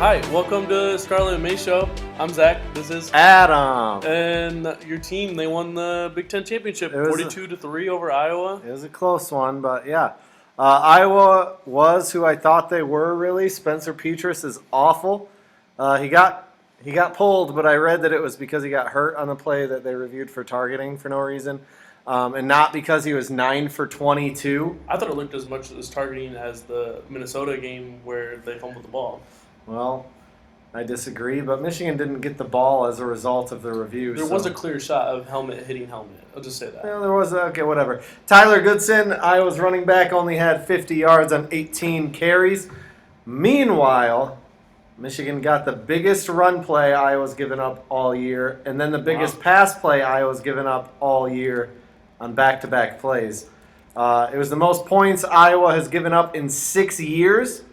Hi, welcome to Scarlet and May Show. I'm Zach. This is Adam. And your team, they won the Big Ten championship, 42-3 over Iowa. It was a close one, but yeah. Iowa was who I thought they were, really. Spencer Petras is awful. He got pulled, but I read that it was because he got hurt on the play that they reviewed for targeting for no reason, and not because he was 9 for 22. I thought it looked as much as targeting as the Minnesota game where they fumbled the ball. Well, I disagree, but Michigan didn't get the ball as a result of the review. There was a clear shot of helmet hitting helmet. I'll just say that. Well, there was. Okay, whatever. Tyler Goodson, Iowa's running back, only had 50 yards on 18 carries. Meanwhile, Michigan got the biggest run play Iowa's given up all year, and then the biggest pass play Iowa's given up all year on back-to-back plays. It was the most points Iowa has given up in 6 years.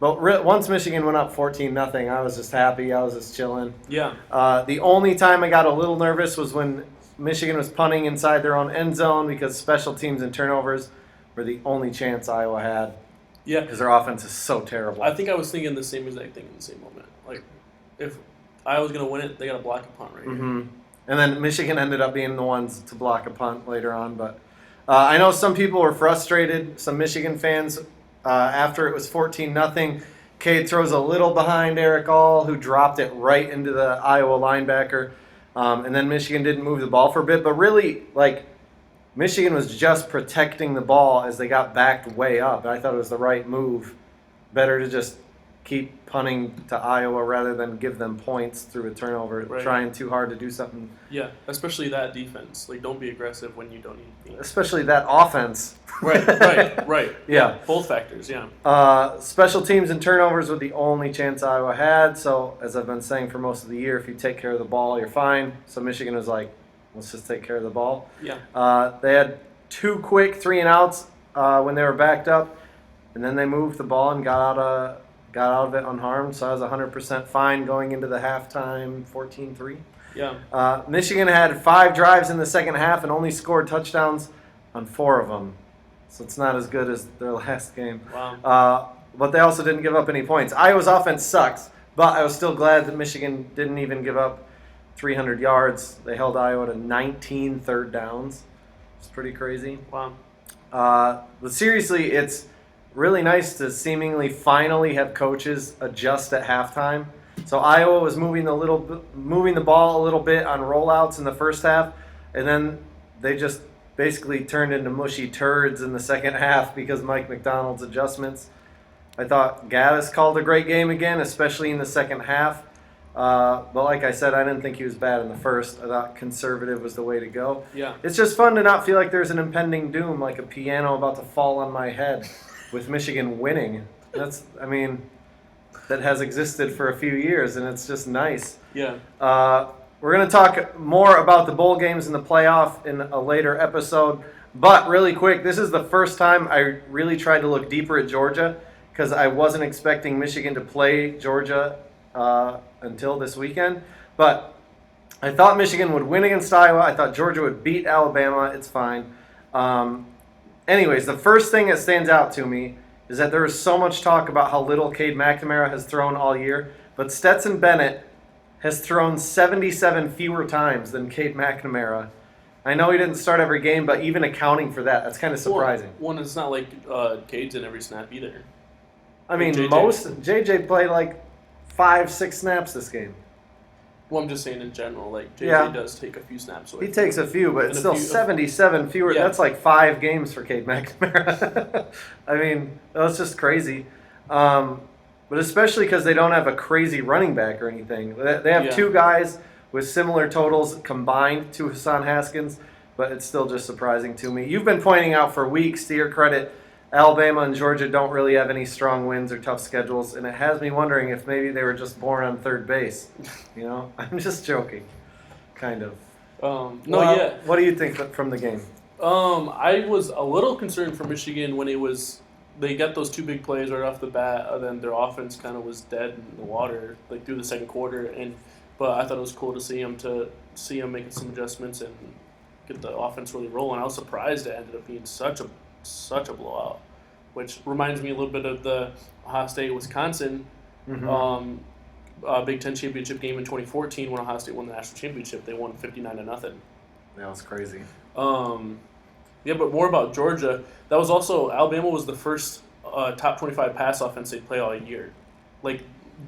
But once Michigan went up 14-0, I was just happy. I was just chilling. Yeah. The only time I got a little nervous was when Michigan was punting inside their own end zone because special teams and turnovers were the only chance Iowa had. Yeah. Because their offense is so terrible. I think I was thinking the same exact thing in the same moment. Like, if Iowa's going to win it, they got to block a punt right here. And then Michigan ended up being the ones to block a punt later on. But I know some people were frustrated, some Michigan fans. After it was 14-0, Cade throws a little behind Eric All, who dropped it right into the Iowa linebacker. And then Michigan didn't move the ball for a bit. But really, Michigan was just protecting the ball as they got backed way up. I thought it was the right move. Better to just keep punting to Iowa rather than give them points through a turnover, trying too hard to do something. Yeah, especially that defense. Don't be aggressive when you don't need to be. Especially that offense. Right. Yeah. Both factors, yeah. Special teams and turnovers were the only chance Iowa had. So, as I've been saying for most of the year, if you take care of the ball, you're fine. So Michigan was like, let's just take care of the ball. Yeah. They had 2 quick 3-and-outs when they were backed up, and then they moved the ball and got out of it unharmed. So I was 100% fine going into the halftime 14-3. Yeah. Michigan had 5 drives in the second half and only scored touchdowns on 4 of them. So it's not as good as their last game. Wow. But they also didn't give up any points. Iowa's offense sucks, but I was still glad that Michigan didn't even give up 300 yards. They held Iowa to 19 third downs. It's pretty crazy. Wow. But seriously, it's really nice to seemingly finally have coaches adjust at halftime. So Iowa was moving the ball a little bit on rollouts in the first half, and then they just basically turned into mushy turds in the second half because Mike McDonald's adjustments. I thought Gaddis called a great game again, especially in the second half. But like I said, I didn't think he was bad in the first. I thought conservative was the way to go. Yeah. It's just fun to not feel like there's an impending doom, like a piano about to fall on my head with Michigan winning. That has existed for a few years, and it's just nice. Yeah. We're going to talk more about the bowl games and the playoff in a later episode. But really quick, this is the first time I really tried to look deeper at Georgia because I wasn't expecting Michigan to play Georgia until this weekend. But I thought Michigan would win against Iowa. I thought Georgia would beat Alabama. It's fine. Anyways, the first thing that stands out to me is that there is so much talk about how little Cade McNamara has thrown all year, but Stetson Bennett has thrown 77 fewer times than Cade McNamara. I know he didn't start every game, but even accounting for that, that's kind of surprising. One, it's not like Cade's in every snap either. I mean, JJ played 5-6 snaps this game. Well, I'm just saying in general, JJ does take a few snaps away. He takes a few, but it's still 77 fewer. Yeah. That's 5 games for Cade McNamara. I mean, that's just crazy. But especially because they don't have a crazy running back or anything. They have 2 guys with similar totals combined to Hassan Haskins, but it's still just surprising to me. You've been pointing out for weeks, to your credit, Alabama and Georgia don't really have any strong wins or tough schedules, and it has me wondering if maybe they were just born on third base. I'm just joking, kind of. What do you think from the game? I was a little concerned for Michigan when they got those 2 big plays right off the bat, and then their offense kind of was dead in the water through the second quarter. But I thought it was cool to see them making some adjustments and get the offense really rolling. I was surprised it ended up being such a blowout, which reminds me a little bit of the Ohio State-Wisconsin Big Ten championship game in 2014 when Ohio State won the national championship. They won 59-0. That was crazy. Yeah, but more about Georgia. That was also Alabama was the first top 25 pass offense they play all year. Like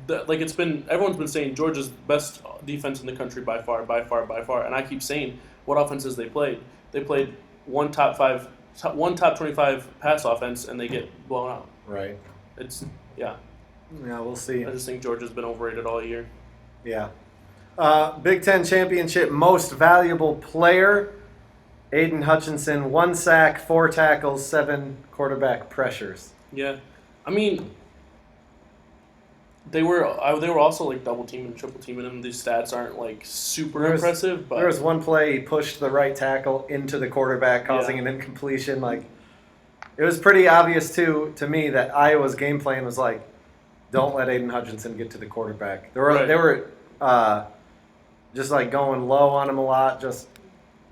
it's been everyone's been saying Georgia's best defense in the country by far, and I keep saying what offenses they played. They played one top 25 pass offense, and they get blown out. Right. Yeah. Yeah, we'll see. I just think Georgia's been overrated all year. Yeah. Big Ten championship most valuable player, Aiden Hutchinson, 1 sack, 4 tackles, 7 quarterback pressures. Yeah, I mean, they were also like double teaming and triple teaming him. These stats aren't like super impressive, but there was one play he pushed the right tackle into the quarterback, causing an incompletion. Like, it was pretty obvious to me that Iowa's game plan was like, don't let Aiden Hutchinson get to the quarterback. They were just like going low on him a lot, just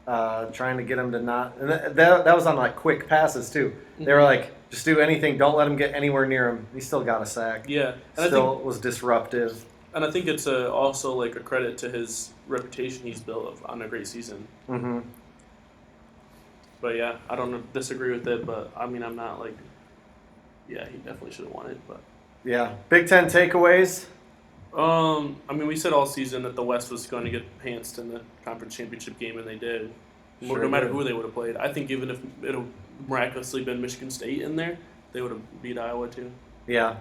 trying to get him to not. And that was on like quick passes too. They were like, just do anything, don't let him get anywhere near him. He still got a sack. Yeah, and still was disruptive. And I think it's also like a credit to his reputation he's built on a great season. Mm-hmm. But yeah, I don't disagree with it. But I mean, I'm not like, yeah, he definitely should have won it. But yeah, Big Ten takeaways. I mean, we said all season that the West was going to get pantsed in the conference championship game, and they did. Sure no matter did. who they would have played. I think even if it had miraculously been Michigan State in there, they would have beat Iowa too. Yeah,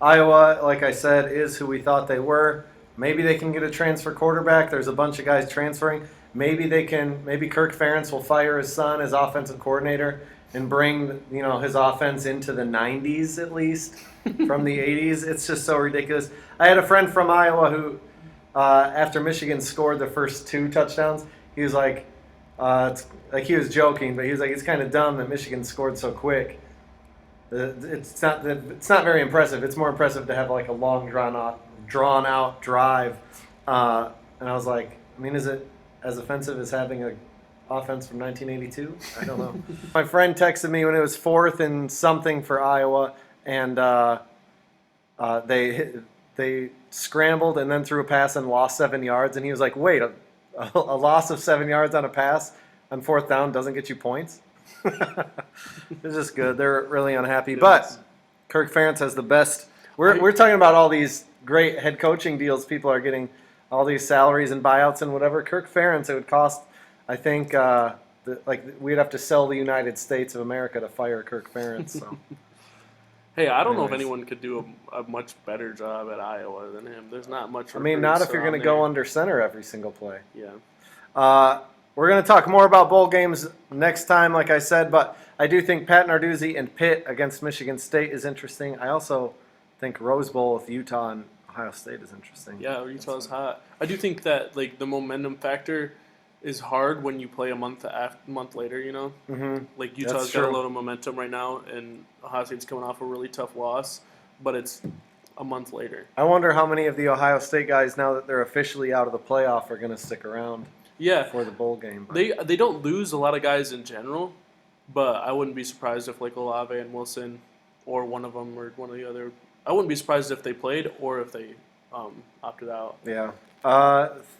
Iowa, like I said, is who we thought they were. Maybe they can get a transfer quarterback. There's a bunch of guys transferring. Maybe Kirk Ferentz will fire his son as offensive coordinator and bring his offense into the 90s at least from the 80s. It's just so ridiculous. I had a friend from Iowa who, after Michigan scored the first 2 touchdowns, he was like, it's like he was joking, but he was like, it's kind of dumb that Michigan scored so quick. It's not very impressive. It's more impressive to have like a long drawn out drive. And I was like, I mean, is it as offensive as having an offense from 1982? I don't know. My friend texted me when it was 4th and something for Iowa, and they scrambled and then threw a pass and lost 7 yards, and he was like, wait, a loss of 7 yards on a pass on 4th down doesn't get you points? It's just good. They're really unhappy. But Kirk Ferentz has the best. We're talking about all these great head coaching deals. People are getting all these salaries and buyouts and whatever. Kirk Ferentz, it would cost, I think, we'd have to sell the United States of America to fire Kirk Ferentz. So. Hey, I don't know if anyone could do a much better job at Iowa than him. There's not much. I mean, not if you're going to go under center every single play. Yeah. We're going to talk more about bowl games next time, like I said, but I do think Pat Narduzzi and Pitt against Michigan State is interesting. I also think Rose Bowl with Utah and Ohio State is interesting. Yeah, Utah's hot. I do think that like the momentum factor is hard when you play a month later, Mm-hmm. Like Utah's got a lot of momentum right now, and Ohio State's coming off a really tough loss, but it's a month later. I wonder how many of the Ohio State guys, now that they're officially out of the playoff, are going to stick around for the bowl game. They don't lose a lot of guys in general, but I wouldn't be surprised if like Olave and Wilson, or one of them or one of the other. I wouldn't be surprised if they played or if they opted out. Yeah.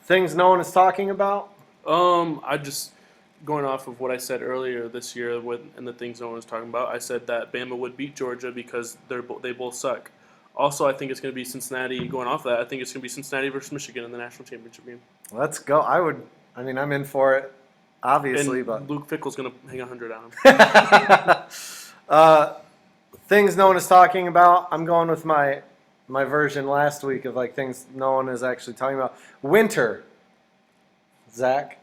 Things no one is talking about. I just going off of what I said earlier this year and the things no one was talking about. I said that Bama would beat Georgia because they both suck. Also, I think it's going to be Cincinnati. Going off that, I think it's going to be Cincinnati versus Michigan in the national championship game. Let's go. I'm in for it, obviously. But Luke Fickell's going to hang 100 on him. Things no one is talking about. I'm going with my version last week of like things no one is actually talking about. Winter. Zach,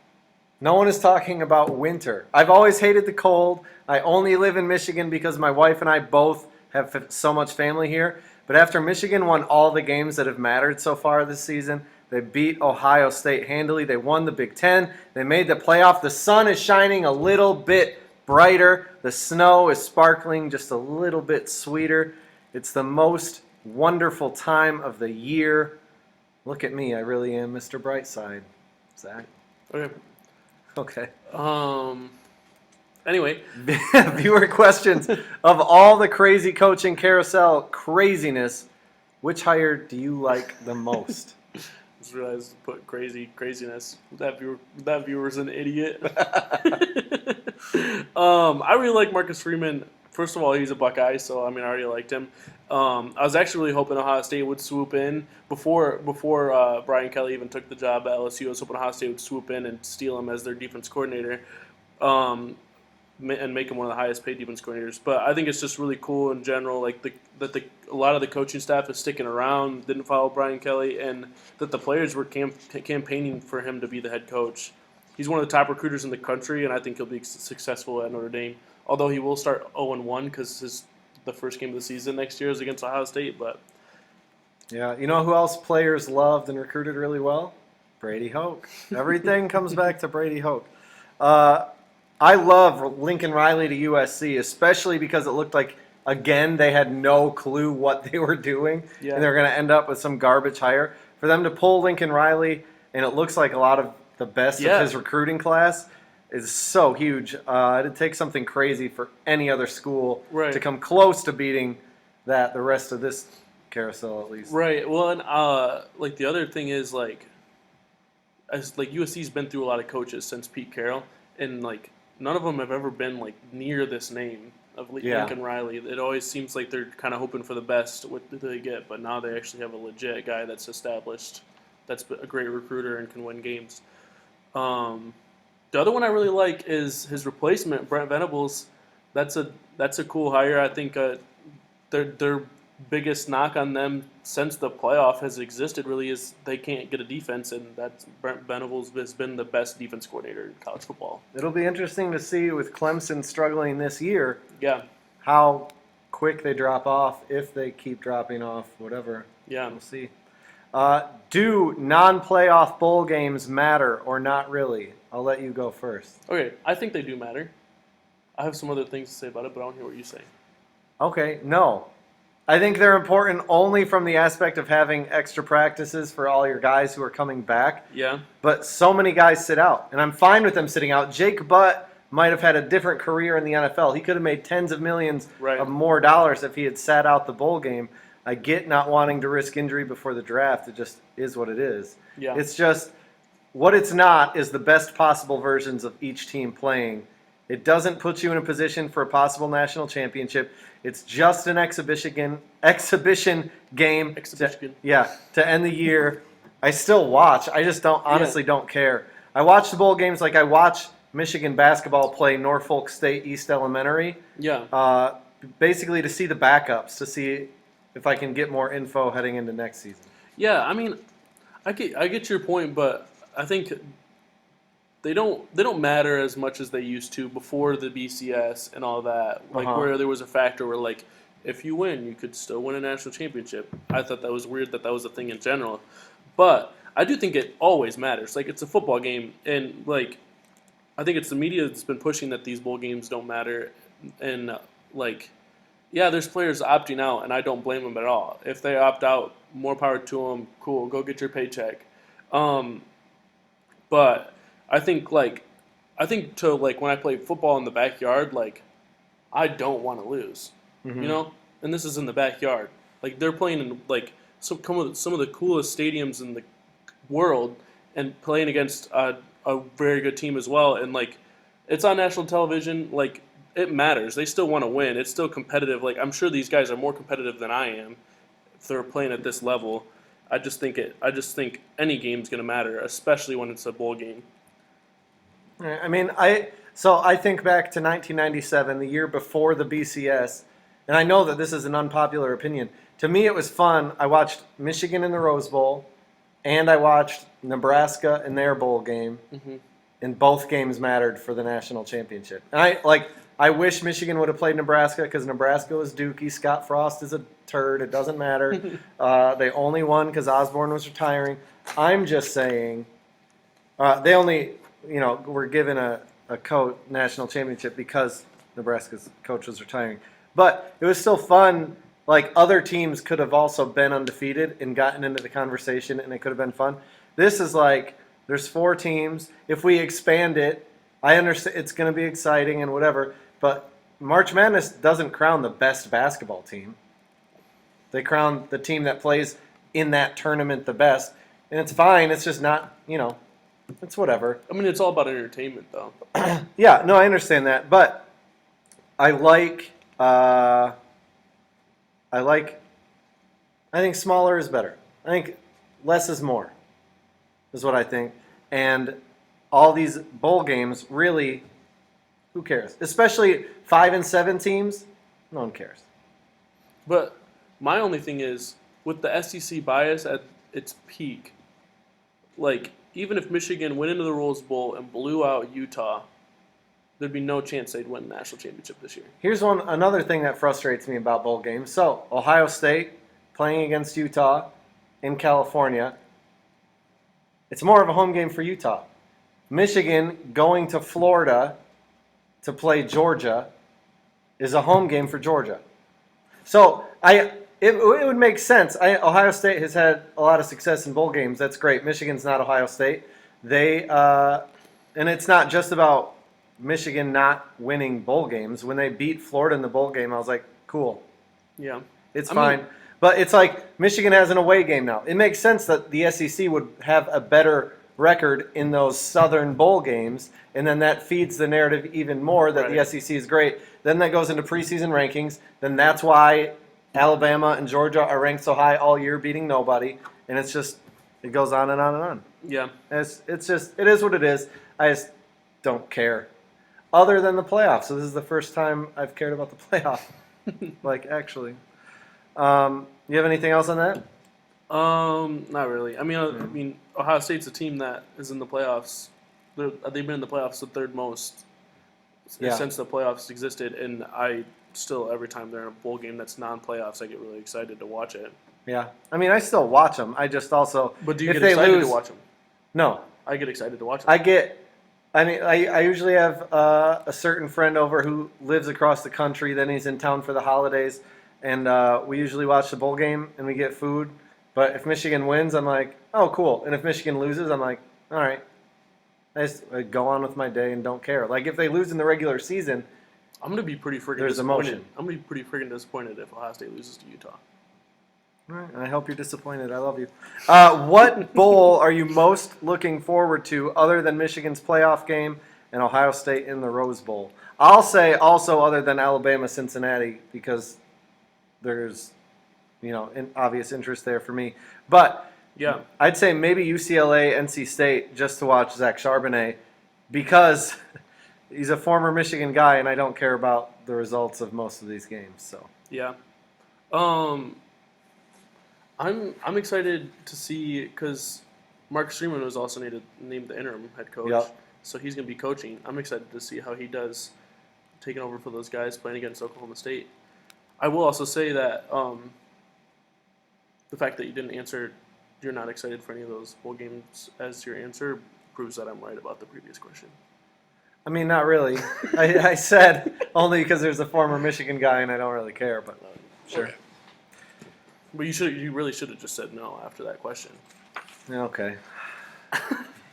no one is talking about winter. I've always hated the cold. I only live in Michigan because my wife and I both have so much family here. But after Michigan won all the games that have mattered so far this season, they beat Ohio State handily. They won the Big Ten. They made the playoff. The sun is shining a little bit brighter. The snow is sparkling just a little bit sweeter. It's the most wonderful time of the year. Look at me. I really am Mr. Brightside. Zach? Okay. Anyway. Viewer questions. Of all the crazy coaching carousel craziness, Which hire do you like the most? Just realized to put craziness. That viewer's an idiot. I really like Marcus Freeman. First of all, he's a Buckeye, so I already liked him. I was actually really hoping Ohio State would swoop in before Brian Kelly even took the job at LSU. I was hoping Ohio State would swoop in and steal him as their defense coordinator, and make him one of the highest paid defense coordinators. But I think it's just really cool in general, like a lot of the coaching staff is sticking around, didn't follow Brian Kelly, and that the players were campaigning for him to be the head coach. He's one of the top recruiters in the country, and I think he'll be successful at Notre Dame. Although he will start 0-1 because the first game of the season next year is against Ohio State. But yeah, you know who else players loved and recruited really well? Brady Hoke. Everything comes back to Brady Hoke. I love Lincoln Riley to USC, especially because it looked like, again, they had no clue what they were doing, yeah. and they're going to end up with some garbage hire. For them to pull Lincoln Riley, and it looks like a lot of the best of his recruiting class, is so huge. It'd take something crazy for any other school to come close to beating that the rest of this carousel, at least. Right. Well, and like the other thing is USC's been through a lot of coaches since Pete Carroll, and none of them have ever been near this name of Lincoln Riley. It always seems like they're kind of hoping for the best what they get, but now they actually have a legit guy that's established, that's a great recruiter and can win games. The other one I really like is his replacement, Brent Venables. That's a cool hire. I think their biggest knock on them since the playoff has existed really is they can't get a defense, and that's Brent Venables has been the best defense coordinator in college football. It'll be interesting to see with Clemson struggling this year. Yeah. How quick they drop off, if they keep dropping off, whatever. Yeah. We'll see. Do non-playoff bowl games matter or not really? I'll let you go first. Okay, I think they do matter. I have some other things to say about it, but I want to hear what you say. Okay, no. I think they're important only from the aspect of having extra practices for all your guys who are coming back. Yeah. But so many guys sit out, and I'm fine with them sitting out. Jake Butt might have had a different career in the NFL. He could have made tens of millions of more dollars if he had sat out the bowl game. I get not wanting to risk injury before the draft. It just is what it is. Yeah. It's just what it's not is the best possible versions of each team playing. It doesn't put you in a position for a possible national championship. It's just an exhibition game. To end the year. I still watch. I just don't care. I watch the bowl games like I watch Michigan basketball play Norfolk State East Elementary. Yeah. Basically to see the backups, to see if I can get more info heading into next season. Yeah, I get your point, but I think they don't matter as much as they used to before the BCS and all that. Where there was a factor where if you win, you could still win a national championship. I thought that was weird that was a thing in general, but I do think it always matters. It's a football game, and I think it's the media that's been pushing that these bowl games don't matter, and there's players opting out, and I don't blame them at all. If they opt out, more power to them. Cool, go get your paycheck. But I think when I play football in the backyard, I don't want to lose, and this is in the backyard. They're playing in some of the coolest stadiums in the world, and playing against a very good team as well. And it's on national television. It matters. They still want to win. It's still competitive. I'm sure these guys are more competitive than I am if they're playing at this level. I just think any game's going to matter, especially when it's a bowl game. I think back to 1997, the year before the BCS, and I know that this is an unpopular opinion. To me, it was fun. I watched Michigan in the Rose Bowl, and I watched Nebraska in their bowl game, and both games mattered for the national championship. And I wish Michigan would have played Nebraska because Nebraska was dookie. Scott Frost is a turd. It doesn't matter. They only won because Osborne was retiring. I'm just saying they only were given a national championship because Nebraska's coach was retiring. But it was still fun. Other teams could have also been undefeated and gotten into the conversation, and it could have been fun. This is there's 4 teams. If we expand it, I understand it's going to be exciting and whatever, but March Madness doesn't crown the best basketball team. They crown the team that plays in that tournament the best, and it's fine. It's just not, it's whatever. I mean, it's all about entertainment, though. Yeah, no, I understand that, but I think smaller is better. I think less is more, is what I think. And all these bowl games, really, who cares? Especially 5 and 7 teams, no one cares. But my only thing is, with the SEC bias at its peak, like, even if Michigan went into the Rose Bowl and blew out Utah, there'd be no chance they'd win the national championship this year. Here's another thing that frustrates me about bowl games. So, Ohio State playing against Utah in California, it's more of a home game for Utah. Michigan going to Florida to play Georgia is a home game for Georgia. So, it would make sense. Ohio State has had a lot of success in bowl games. That's great. Michigan's not Ohio State. And it's not just about Michigan not winning bowl games. When they beat Florida in the bowl game, I was like, cool. Yeah. It's fine. But it's like Michigan has an away game now. It makes sense that the SEC would have a better record in those Southern bowl games, and then that feeds the narrative even more that the SEC is great. Then that goes into preseason rankings. Then that's why Alabama and Georgia are ranked so high all year, beating nobody. And it's just, it goes on and on and on. Yeah. It's just, it is what it is. I just don't care. Other than the playoffs. So this is the first time I've cared about the playoff. Like, actually. You have anything else on that? Not really. I mean, Ohio State's a team that is in the playoffs. They've been in the playoffs the third most since the playoffs existed, and I still, every time they're in a bowl game that's non-playoffs, I get really excited to watch it. Yeah. I mean, I still watch them. I just also... But do you get excited to watch them? No. I get excited to watch them. I usually have a certain friend over who lives across the country. Then he's in town for the holidays. And we usually watch the bowl game and we get food. But if Michigan wins, I'm like, oh, cool. And if Michigan loses, I'm like, all right. I go on with my day and don't care. Like, if they lose in the regular season... I'm going to be pretty freaking There's disappointed. emotion. I'm going to be pretty freaking disappointed if Ohio State loses to Utah. All right, I hope you're disappointed. I love you. What bowl are you most looking forward to other than Michigan's playoff game and Ohio State in the Rose Bowl? I'll say also other than Alabama-Cincinnati because there's, an obvious interest there for me. But yeah, I'd say maybe UCLA, NC State just to watch Zach Charbonnet because he's a former Michigan guy and I don't care about the results of most of these games. So yeah. I'm excited to see because Mark Streeman was also named the interim head coach, so he's going to be coaching. I'm excited to see how he does taking over for those guys playing against Oklahoma State. I will also say that the fact that you didn't answer, you're not excited for any of those bowl games as your answer proves that I'm right about the previous question. I mean, not really. I said only because there's a former Michigan guy and I don't really care, but sure. Okay. But you really should have just said no after that question. Okay.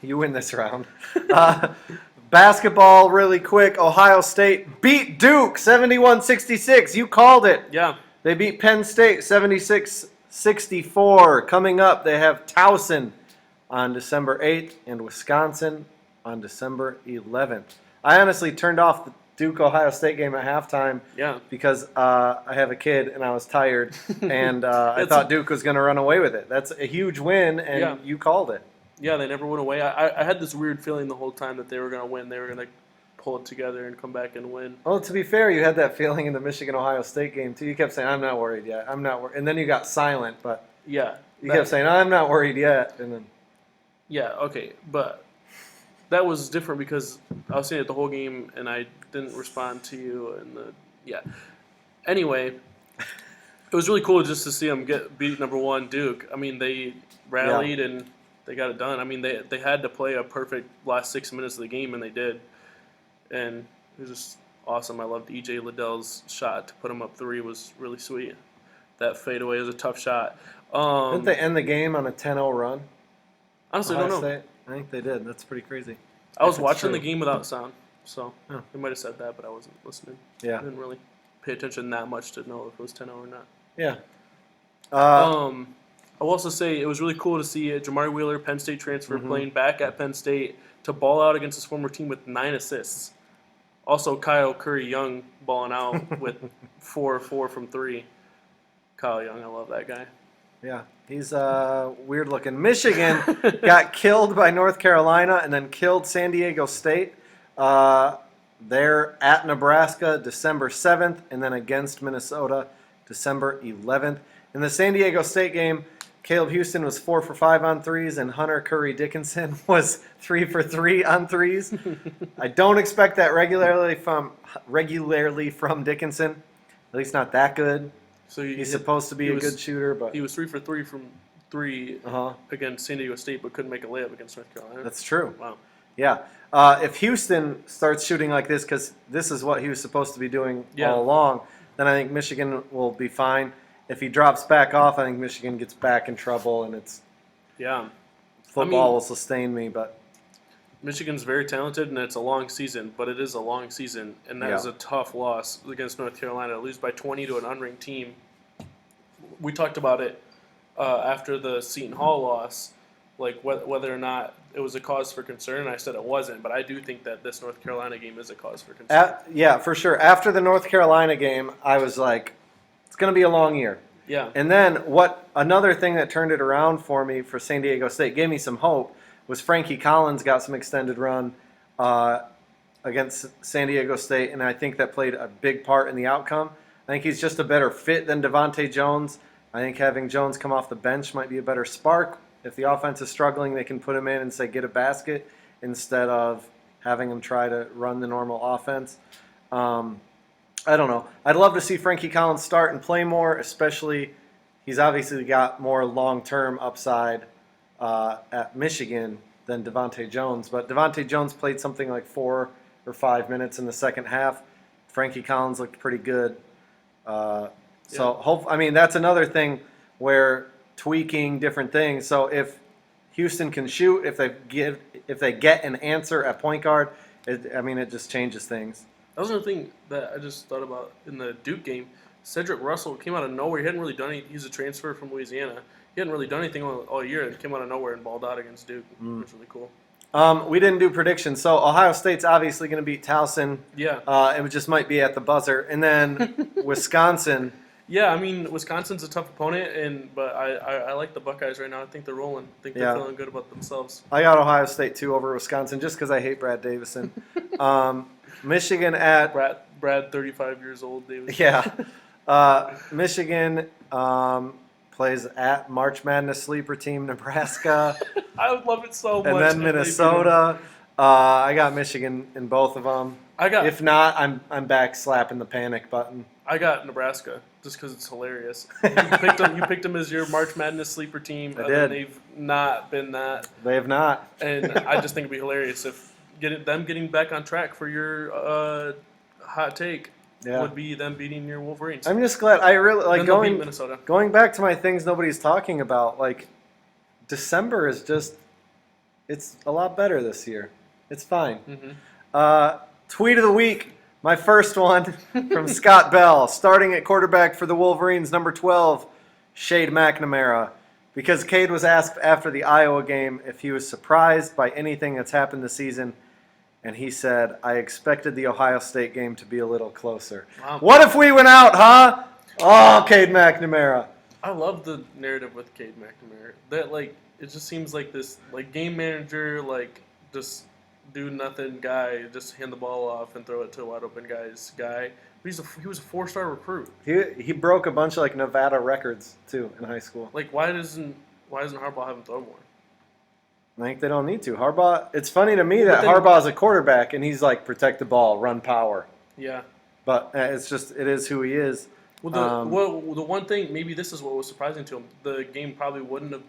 You win this round. Basketball, really quick. Ohio State beat Duke 71-66. You called it. Yeah. They beat Penn State 76-64. Coming up, they have Towson on December 8th and Wisconsin on December 11th. I honestly turned off the Duke-Ohio State game at halftime because I have a kid and I was tired and I thought Duke was going to run away with it. That's a huge win and you called it. Yeah, they never went away. I had this weird feeling the whole time that they were going to win. They were going to pull it together and come back and win. Well, to be fair, you had that feeling in the Michigan-Ohio State game too. You kept saying, I'm not worried yet. I'm not worried. And then you got silent, but you kept saying, I'm not worried yet. And then okay. But that was different because I was saying it the whole game and I didn't respond to you. Anyway, it was really cool just to see them beat number one Duke. I mean, they rallied and they got it done. I mean, they had to play a perfect last 6 minutes of the game, and they did. And it was just awesome. I loved E.J. Liddell's shot to put him up 3 was really sweet. That fadeaway was a tough shot. Didn't they end the game on a 10-0 run? Honestly, I don't know. State? I think they did. That's pretty crazy. I was watching the game without sound, so they might have said that, but I wasn't listening. Yeah. I didn't really pay attention that much to know if it was 10-0 or not. Yeah. I will also say it was really cool to see Jamari Wheeler, Penn State transfer, Mm-hmm. playing back at Penn State to ball out against his former team with 9 assists. Also, Kyle Curry Young balling out with 4 from 3. Kyle Young, I love that guy. Yeah, he's weird looking. Michigan got killed by North Carolina and then killed San Diego State. They're at Nebraska December 7th and then against Minnesota December 11th. In the San Diego State game, Caleb Houston was 4 for 5 on threes and Hunter Curry Dickinson was 3 for 3 on threes. I don't expect that regularly from Dickinson. At least not that good. So He's supposed to be a good shooter, but he was 3 for 3 from 3 against San Diego State, but couldn't make a layup against North Carolina. That's true. Wow. Yeah. If Houston starts shooting like this, because this is what he was supposed to be doing all along, then I think Michigan will be fine. If he drops back off, I think Michigan gets back in trouble, and football will sustain me. But Michigan's very talented, and it's a long season, but it is a long season, and that is a tough loss against North Carolina. To lose by 20 to an unranked team. We talked about it after the Seton Hall loss, like whether or not it was a cause for concern. I said it wasn't, but I do think that this North Carolina game is a cause for concern. Yeah, for sure. After the North Carolina game, I was like, it's going to be a long year. Yeah. And then another thing that turned it around for me for San Diego State, gave me some hope, was Frankie Collins got some extended run against San Diego State, and I think that played a big part in the outcome. I think he's just a better fit than Devontae Jones. I think having Jones come off the bench might be a better spark. If the offense is struggling, they can put him in and say, get a basket, instead of having him try to run the normal offense. I don't know. I'd love to see Frankie Collins start and play more, especially he's obviously got more long-term upside at Michigan than Devontae Jones. But Devontae Jones played something like 4 or 5 minutes in the second half. Frankie Collins looked pretty good. That's another thing where tweaking different things. So if Houston can shoot, if they get an answer at point guard, it just changes things. That was another thing that I just thought about in the Duke game. Cedric Russell came out of nowhere. He hadn't really done anything. He's a transfer from Louisiana. He hadn't really done anything all year, and came out of nowhere and balled out against Duke. It was really cool. We didn't do predictions. So Ohio State's obviously going to beat Towson. Yeah. It just might be at the buzzer. And then Wisconsin. Yeah, Wisconsin's a tough opponent, but I like the Buckeyes right now. I think they're rolling. I think they're feeling good about themselves. I got Ohio State, too, over Wisconsin, just because I hate Brad Davison. Michigan at... Brad, 35 years old, Davison. Yeah. Michigan plays at March Madness sleeper team Nebraska. I would love it so much. And then Minnesota. I got Michigan in both of them. If not, I'm back slapping the panic button. I got Nebraska just because it's hilarious. You picked them as your March Madness sleeper team. I did. They've not been that. They have not. And I just think it'd be hilarious if them getting back on track for your hot take would be them beating your Wolverines. I'm just glad. I really like beat Minnesota. Going back to my things nobody's talking about. Like December is it's a lot better this year. It's fine. Mm-hmm. Tweet of the week. My first one from Scott Bell. Starting at quarterback for the Wolverines, number 12, Shade McNamara. Because Cade was asked after the Iowa game if he was surprised by anything that's happened this season, and he said, I expected the Ohio State game to be a little closer. Wow. What if we went out, huh? Oh, Cade McNamara. I love the narrative with Cade McNamara. That it just seems like this game manager, just do nothing guy, just hand the ball off and throw it to a wide open guy. But he was a 4-star recruit. He broke a bunch of Nevada records too in high school. Why doesn't Harbaugh have him throw more? I think they don't need to. Harbaugh. It's funny to me that Harbaugh's a quarterback and he's protect the ball, run power. Yeah. But it is who he is. Well, the one thing, maybe this is what was surprising to him. The game probably wouldn't have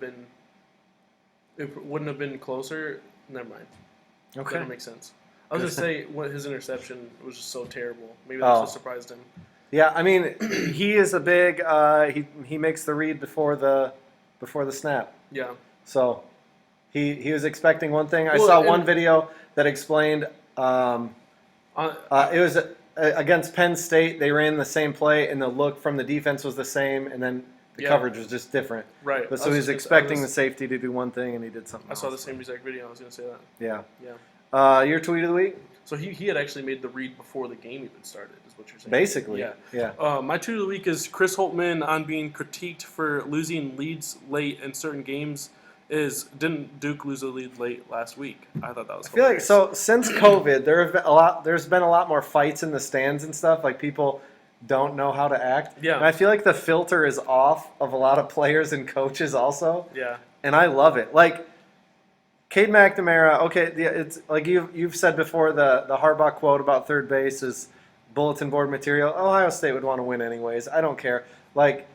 been closer. Never mind. Okay. That makes sense. I was going to say his interception was just so terrible. Maybe that's what surprised him. Yeah, he is a big. He makes the read before the snap. Yeah. So he was expecting one thing. I saw one video that explained. It was against Penn State. They ran the same play, and the look from the defense was the same, and then The coverage was just different. Right. But so he's expecting the safety to do one thing, and he did something else. I saw the same exact video. I was going to say that. Yeah. Yeah. Your tweet of the week? So he had actually made the read before the game even started, is what you're saying. Basically. Yeah. My tweet of the week is Chris Holtmann on being critiqued for losing leads late in certain games. Didn't Duke lose a lead late last week? I thought that was. I feel like since COVID, there's been a lot more fights in the stands and stuff. Like people don't know how to act. Yeah. And I feel like the filter is off of a lot of players and coaches also. Yeah. And I love it. Like Cade McNamara. Okay, it's like you've said before. The Harbaugh quote about third base is bulletin board material. Ohio State would want to win anyways. I don't care. Like.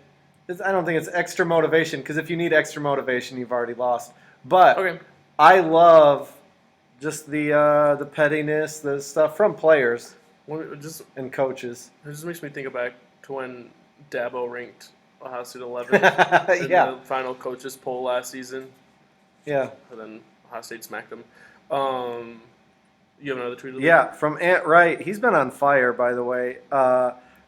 I don't think it's extra motivation because if you need extra motivation, you've already lost. But okay. I love just the pettiness, the stuff from players and coaches. It just makes me think back to when Dabo ranked Ohio State 11th in the final coaches poll last season. Yeah. And then Ohio State smacked them. You have another tweet? Yeah, from Ant Wright. He's been on fire, by the way.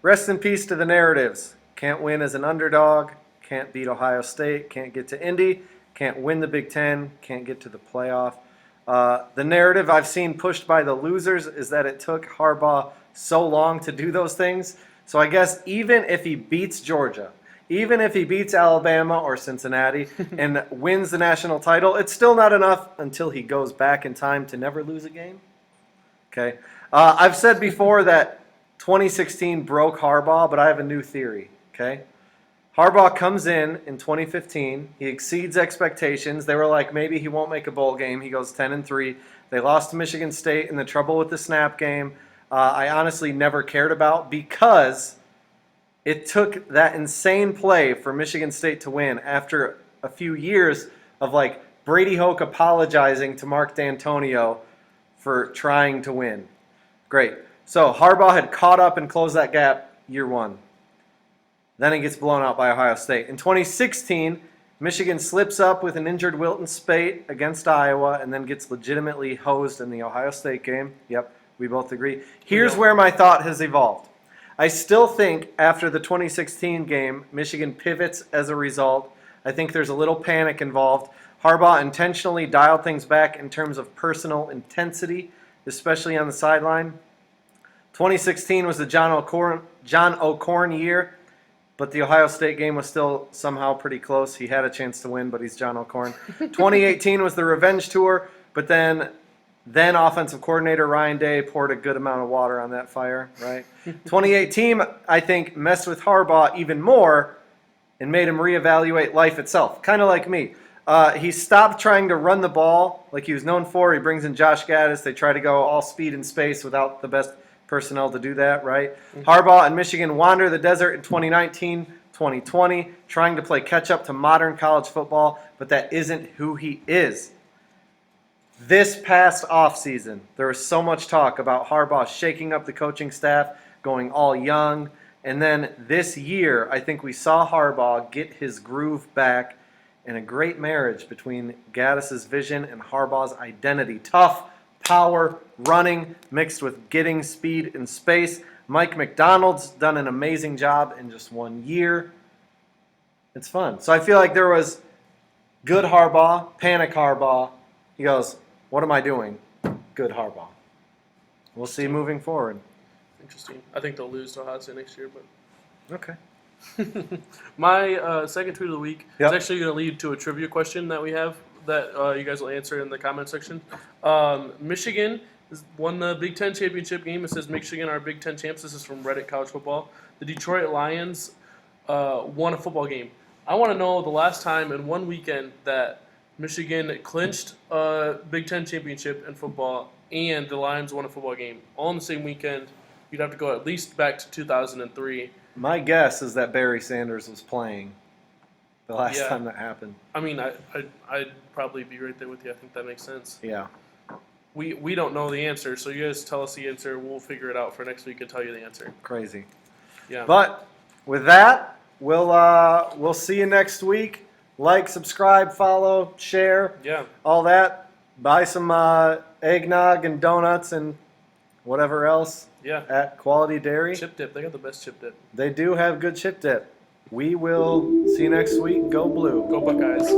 Rest in peace to the narratives. Can't win as an underdog, can't beat Ohio State, can't get to Indy, can't win the Big Ten, can't get to the playoff. The narrative I've seen pushed by the losers is that it took Harbaugh so long to do those things. So I guess even if he beats Georgia, even if he beats Alabama or Cincinnati and wins the national title, it's still not enough until he goes back in time to never lose a game. Okay. I've said before that 2016 broke Harbaugh, but I have a new theory. Okay, Harbaugh comes in 2015. He exceeds expectations. They were like, maybe he won't make a bowl game. He goes 10-3. They lost to Michigan State in the trouble with the snap game. I honestly never cared about because it took that insane play for Michigan State to win after a few years of like Brady Hoke apologizing to Mark D'Antonio for trying to win. Great. So Harbaugh had caught up and closed that gap year one. Then he gets blown out by Ohio State. In 2016, Michigan slips up with an injured Wilton Spate against Iowa and then gets legitimately hosed in the Ohio State game. Yep, we both agree. Here's where my thought has evolved. I still think after the 2016 game, Michigan pivots as a result. I think there's a little panic involved. Harbaugh intentionally dialed things back in terms of personal intensity, especially on the sideline. 2016 was the John O'Korn year. But the Ohio State game was still somehow pretty close. He had a chance to win, but he's John O'Korn. 2018 was the revenge tour, but then offensive coordinator Ryan Day poured a good amount of water on that fire, right? 2018, I think, messed with Harbaugh even more and made him reevaluate life itself, kind of like me. He stopped trying to run the ball like he was known for. He brings in Josh Gaddis. They try to go all speed and space without the best personnel to do that, right? Mm-hmm. Harbaugh and Michigan wander the desert in 2019, 2020, trying to play catch-up to modern college football, but that isn't who he is. This past offseason, there was so much talk about Harbaugh shaking up the coaching staff, going all young, and then this year, I think we saw Harbaugh get his groove back in a great marriage between Gaddis' vision and Harbaugh's identity. Tough, power, running, mixed with getting speed and space. Mike McDonald's done an amazing job in just 1 year. It's fun. So I feel like there was good Harbaugh, panic Harbaugh. He goes, what am I doing? Good Harbaugh. We'll see moving forward. Interesting. I think they'll lose to Ohio State next year, but okay. My second tweet of the week is actually going to lead to a trivia question that we have that you guys will answer in the comment section. Michigan won the Big Ten championship game. It says Michigan are Big Ten champs. This is from Reddit College Football. The Detroit Lions won a football game. I want to know the last time in one weekend that Michigan clinched a Big Ten championship in football and the Lions won a football game all in the same weekend. You'd have to go at least back to 2003. My guess is that Barry Sanders was playing the last time that happened. I mean, I'd probably be right there with you. I think that makes sense. Yeah. We don't know the answer, so you guys tell us the answer. We'll figure it out for next week and tell you the answer. Crazy. Yeah. But with that, we'll see you next week. Like, subscribe, follow, share. Yeah. All that. Buy some eggnog and donuts and whatever else. Yeah. At Quality Dairy. Chip dip. They got the best chip dip. They do have good chip dip. We will see you next week. Go Blue. Go Buckeyes.